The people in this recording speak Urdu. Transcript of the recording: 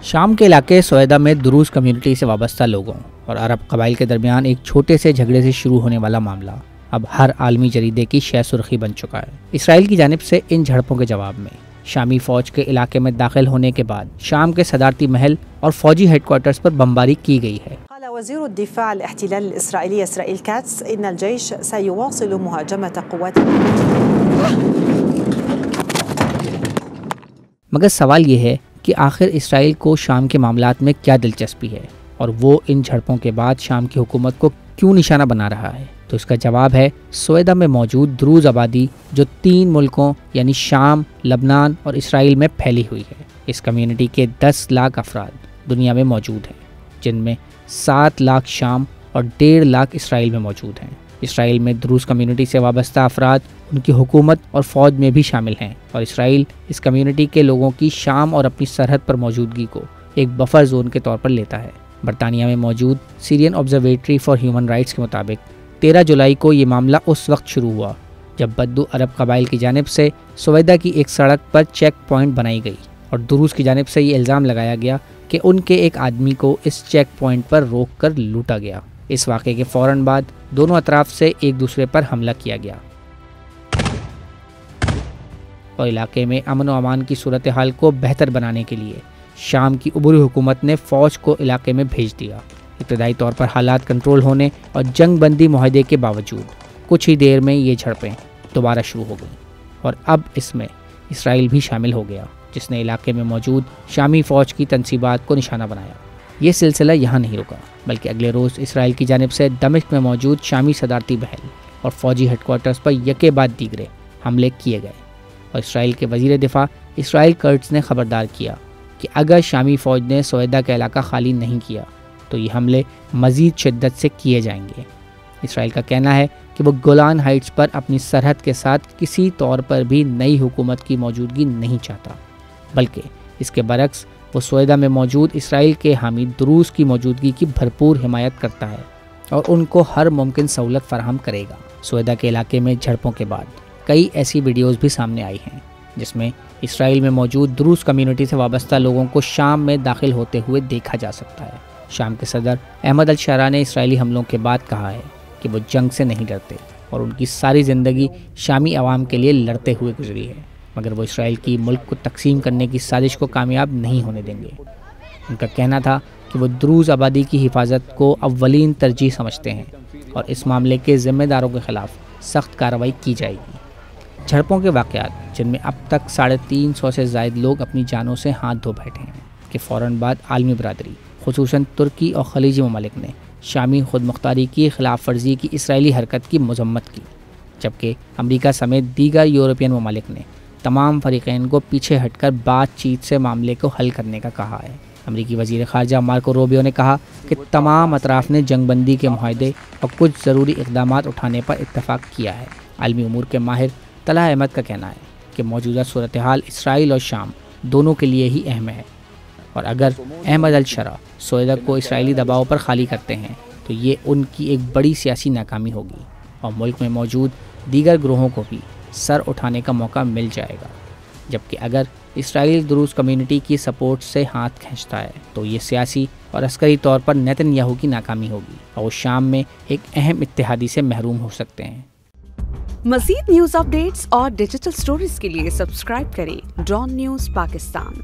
شام کے علاقے سویدا میں دروز کمیونٹی سے وابستہ لوگوں اور عرب قبائل کے درمیان ایک چھوٹے سے جھگڑے سے شروع ہونے والا معاملہ اب ہر عالمی جریدے کی شہ سرخی بن چکا ہے۔ اسرائیل کی جانب سے ان جھڑپوں کے جواب میں شامی فوج کے علاقے میں داخل ہونے کے بعد شام کے صدارتی محل اور فوجی ہیڈ کوارٹرز پر بمباری کی گئی ہے۔ وزير الدفاع الاحتلال الإسرائيلي إسرائيل كاتس إن الجيش سيواصل مهاجمة قوات مگر سوال یہ ہے کہ آخر اسرائیل کو شام کے معاملات میں کیا دلچسپی ہے اور وہ ان جھڑپوں کے بعد شام کی حکومت کو کیوں نشانہ بنا رہا ہے؟ تو اس کا جواب ہے سویدا میں موجود دروز آبادی جو 3 ملکوں یعنی شام، لبنان اور اسرائیل میں پھیلی ہوئی ہے۔ اس کمیونٹی کے 10 لاکھ افراد دنیا میں موجود ہیں، جن میں 7 لاکھ شام اور 1.5 لاکھ اسرائیل میں موجود ہیں۔ اسرائیل میں دروز کمیونٹی سے وابستہ افراد ان کی حکومت اور فوج میں بھی شامل ہیں، اور اسرائیل اس کمیونٹی کے لوگوں کی شام اور اپنی سرحد پر موجودگی کو ایک بفر زون کے طور پر لیتا ہے۔ برطانیہ میں موجود سیرین آبزرویٹری فار ہیومن رائٹس کے مطابق 13 جولائی کو یہ معاملہ اس وقت شروع ہوا جب بدو عرب قبائل کی جانب سے سویدا کی ایک سڑک پر چیک پوائنٹ بنائی گئی اور دروز کی جانب سے یہ الزام لگایا گیا کہ ان کے ایک آدمی کو اس چیک پوائنٹ پر روک کر لوٹا گیا۔ اس واقعے کے فوراً بعد دونوں اطراف سے ایک دوسرے پر حملہ کیا گیا اور علاقے میں امن و امان کی صورتحال کو بہتر بنانے کے لیے شام کی عبوری حکومت نے فوج کو علاقے میں بھیج دیا۔ ابتدائی طور پر حالات کنٹرول ہونے اور جنگ بندی معاہدے کے باوجود کچھ ہی دیر میں یہ جھڑپیں دوبارہ شروع ہو گئیں اور اب اس میں اسرائیل بھی شامل ہو گیا، جس نے علاقے میں موجود شامی فوج کی تنصیبات کو نشانہ بنایا۔ یہ سلسلہ یہاں نہیں رکا، بلکہ اگلے روز اسرائیل کی جانب سے دمشق میں موجود شامی صدارتی محل اور فوجی ہیڈ کوارٹرز پر یکے بعد دیگرے حملے کیے گئے، اور اسرائیل کے وزیر دفاع اسرائیل کرٹز نے خبردار کیا کہ اگر شامی فوج نے سویدا کا علاقہ خالی نہیں کیا تو یہ حملے مزید شدت سے کیے جائیں گے۔ اسرائیل کا کہنا ہے کہ وہ گولان ہائٹس پر اپنی سرحد کے ساتھ کسی طور پر بھی نئی حکومت کی موجودگی نہیں چاہتا، بلکہ اس کے برعکس وہ سویدا میں موجود اسرائیل کے حامی دروز کی موجودگی کی بھرپور حمایت کرتا ہے اور ان کو ہر ممکن سہولت فراہم کرے گا۔ سویدا کے علاقے میں جھڑپوں کے بعد کئی ایسی ویڈیوز بھی سامنے آئی ہیں جس میں اسرائیل میں موجود دروز کمیونٹی سے وابستہ لوگوں کو شام میں داخل ہوتے ہوئے دیکھا جا سکتا ہے۔ شام کے صدر احمد الشارع نے اسرائیلی حملوں کے بعد کہا ہے کہ وہ جنگ سے نہیں ڈرتے اور ان کی ساری زندگی شامی عوام کے لیے لڑتے ہوئے گزری ہے، مگر وہ اسرائیل کی ملک کو تقسیم کرنے کی سازش کو کامیاب نہیں ہونے دیں گے۔ ان کا کہنا تھا کہ وہ دروز آبادی کی حفاظت کو اولین ترجیح سمجھتے ہیں اور اس معاملے کے ذمہ داروں کے خلاف سخت کارروائی کی جائے گی۔ جھڑپوں کے واقعات، جن میں اب تک 350 سے زائد لوگ اپنی جانوں سے ہاتھ دھو بیٹھے ہیں، کے فوراً بعد عالمی برادری خصوصاً ترکی اور خلیجی ممالک نے شامی خود مختاری کی خلاف ورزی کی اسرائیلی حرکت کی مذمت کی، جبکہ امریکہ سمیت دیگر یورپین ممالک نے تمام فریقین کو پیچھے ہٹ کر بات چیت سے معاملے کو حل کرنے کا کہا ہے۔ امریکی وزیر خارجہ مارکو روبیو نے کہا کہ تمام اطراف نے جنگ بندی کے معاہدے اور کچھ ضروری اقدامات اٹھانے پر اتفاق کیا ہے۔ عالمی امور کے ماہر طلحہ احمد کا کہنا ہے کہ موجودہ صورتحال اسرائیل اور شام دونوں کے لیے ہی اہم ہے، اور اگر احمد الشارع سویدا کو اسرائیلی دباؤ پر خالی کرتے ہیں تو یہ ان کی ایک بڑی سیاسی ناکامی ہوگی اور ملک میں موجود دیگر گروہوں کو بھی سر اٹھانے کا موقع مل جائے گا، جبکہ اگر اسرائیل دروز کمیونٹی کی سپورٹ سے ہاتھ کھینچتا ہے تو یہ سیاسی اور عسکری طور پر نیتن یاہو کی ناکامی ہوگی اور وہ شام میں ایک اہم اتحادی سے محروم ہو سکتے ہیں۔ مزید نیوز اپڈیٹس اور ڈیجیٹل سٹوریز کے لیے سبسکرائب کریں ڈان نیوز پاکستان۔